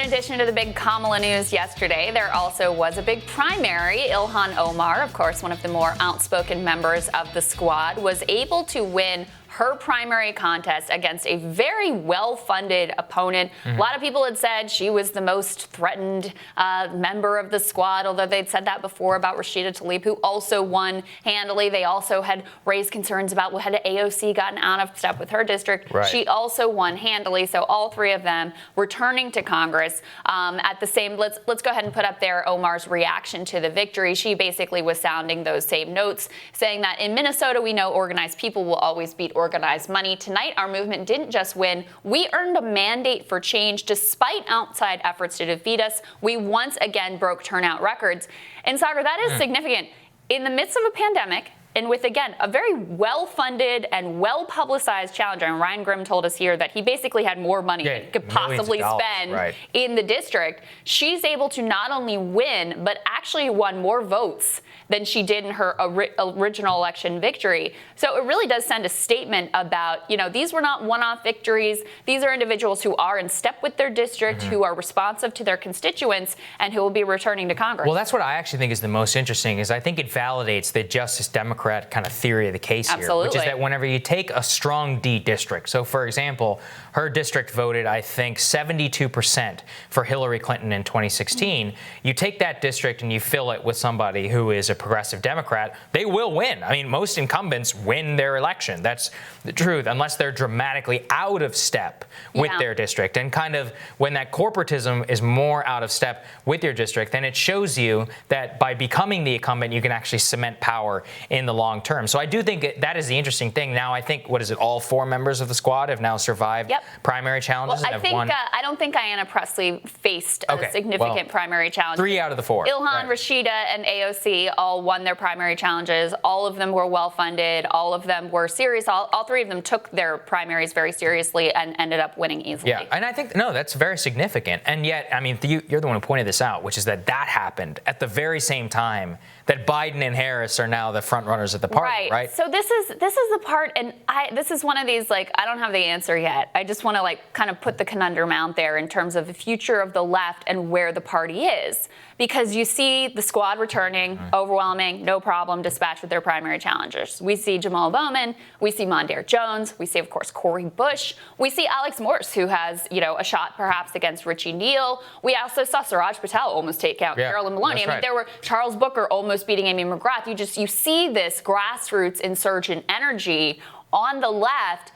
in addition to the big Kamala news yesterday, there also was a big primary. Ilhan Omar, of course, one of the more outspoken members of the squad, was able to win her primary contest against a very well-funded opponent. A lot of people had said she was the most threatened member of the squad, although they'd said that before about Rashida Tlaib, who also won handily. They also had raised concerns about, well, had AOC gotten out of step with her district? Right. She also won handily, so all three of them returning to Congress. At the same, let's go ahead and put up there Omar's reaction to the victory. She basically was sounding those same notes, saying that in Minnesota, we know organized people will always beat organized money. Tonight, our movement didn't just win. We earned a mandate for change despite outside efforts to defeat us. We once again broke turnout records. And Saagar, that is significant. In the midst of a pandemic, and with, again, a very well-funded and well-publicized challenger, and Ryan Grimm told us here that he basically had more money than he could possibly spend in the district, she's able to not only win, but actually won more votes than she did in her original election victory. So it really does send a statement about, you know, these were not one-off victories. These are individuals who are in step with their district, who are responsive to their constituents, and who will be returning to Congress. Well, that's what I actually think is the most interesting, is I think it validates the Justice Democrat kind of theory of the case here, which is that whenever you take a strong D district, so for example, her district voted, I think, 72% for Hillary Clinton in 2016. You take that district and you fill it with somebody who is a progressive Democrat, they will win. I mean, most incumbents win their election. That's the truth, unless they're dramatically out of step with their district. And kind of when that corporatism is more out of step with your district, then it shows you that by becoming the incumbent, you can actually cement power in the long term. So I do think that is the interesting thing. Now, I think, what is it, all four members of the squad have now survived primary challenges and have won. I don't think Ayanna Pressley faced a significant primary challenge. 3 out of the 4. Ilhan, Rashida, and AOC all won their primary challenges. All of them were well-funded. All of them were serious. All three of them took their primaries very seriously and ended up winning easily. Yeah, and I think, no, that's very significant. And yet, I mean, you're the one who pointed this out, which is that happened at the very same time that Biden and Harris are now the front runners of the party, right? So this is the part, and this is one of these, like, I don't have the answer yet. I just want to, like, kind of put the conundrum out there in terms of the future of the left and where the party is. Because you see the squad returning, overwhelming, no problem, dispatched with their primary challengers. We see Jamal Bowman, we see Mondaire Jones, we see, of course, Cori Bush, we see Alex Morse, who has, you know, a shot perhaps against Richie Neal. We also saw Suraj Patel almost take out Carolyn Maloney. I mean, there were Charles Booker almost beating Amy McGrath. You see this grassroots insurgent energy on the left.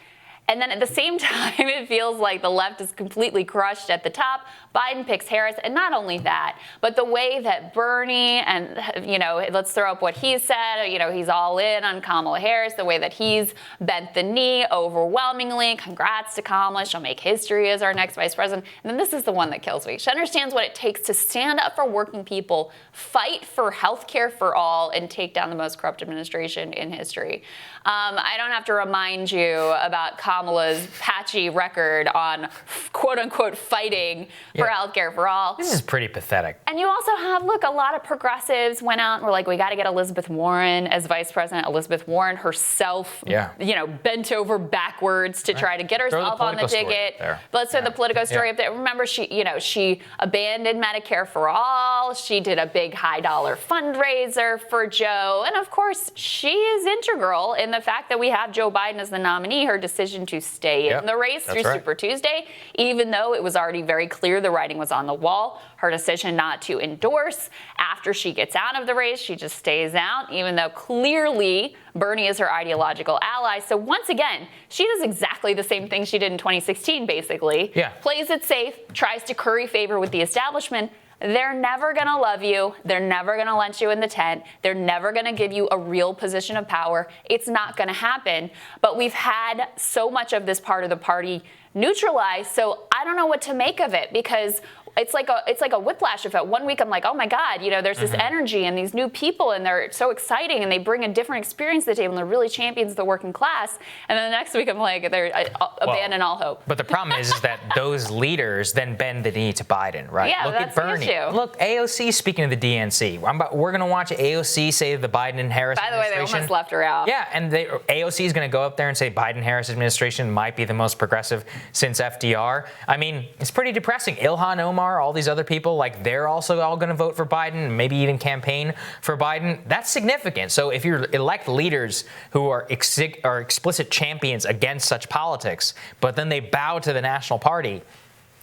And then at the same time, it feels like the left is completely crushed at the top. Biden picks Harris. And not only that, but the way that Bernie and, you know, let's throw up what he said, you know, he's all in on Kamala Harris, the way that he's bent the knee overwhelmingly. Congrats to Kamala. She'll make history as our next vice president. And then this is the one that kills me. She understands what it takes to stand up for working people, fight for health care for all, and take down the most corrupt administration in history. I don't have to remind you about Kamala's patchy record on quote-unquote fighting for healthcare for all. This is pretty pathetic. And you also have, look, a lot of progressives went out and were like, we got to get Elizabeth Warren as vice president. Elizabeth Warren herself, you know, bent over backwards to try to get herself on the ticket. Let's throw the Politico story up there. Remember, she abandoned Medicare for all. She did a big high-dollar fundraiser for Joe. And, of course, she is integral in the fact that we have Joe Biden as the nominee. Her decision to stay in the race through Super Tuesday, even though it was already very clear the writing was on the wall. Her decision not to endorse after she gets out of the race, she just stays out, even though clearly Bernie is her ideological ally. So once again, she does exactly the same thing she did in 2016, basically. Plays it safe, tries to curry favor with the establishment. They're never going to love you. They're never going to let you in the tent. They're never going to give you a real position of power. It's not going to happen. But we've had so much of this part of the party neutralized, so I don't know what to make of it, because it's like a whiplash effect. 1 week I'm like, oh my God, you know, there's this energy and these new people and they're so exciting and they bring a different experience to the table and they're really champions of the working class. And then the next week I'm like, they're abandon all hope. But the problem is that those leaders then bend the knee to Biden, right? Yeah, Look that's at Bernie. The issue. Look, AOC, speaking of the DNC, we're going to watch AOC say the Biden and Harris administration. By the way, they almost left her out. Yeah, and AOC is going to go up there and say Biden-Harris administration might be the most progressive since FDR. I mean, it's pretty depressing. Ilhan Omar, all these other people, like they're also all going to vote for Biden, maybe even campaign for Biden. That's significant. So if you elect leaders who are explicit champions against such politics, but then they bow to the National Party,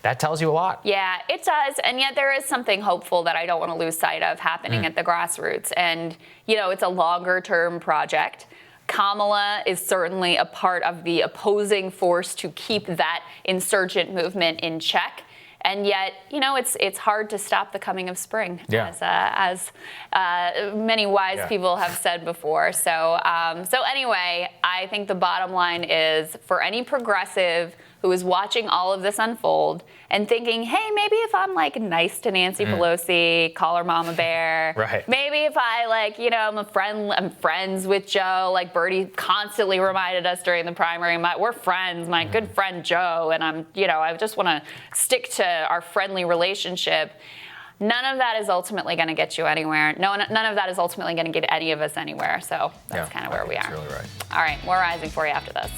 that tells you a lot. Yeah, it does. And yet there is something hopeful that I don't want to lose sight of happening at the grassroots. And, you know, it's a longer term project. Kamala is certainly a part of the opposing force to keep that insurgent movement in check. And yet, you know, it's hard to stop the coming of spring, as many wise people have said before. So anyway, I think the bottom line is for any progressive who is watching all of this unfold and thinking, hey, maybe if I'm like nice to Nancy Pelosi, call her Mama Bear. Right. Maybe if I like, you know, I'm friends with Joe, like Bertie constantly reminded us during the primary, we're friends, my good friend Joe, and I just want to stick to our friendly relationship. None of that is ultimately going to get you anywhere. None of that is ultimately going to get any of us anywhere. So that's kind of where we are. That's really right. All right, more Rising for you after this.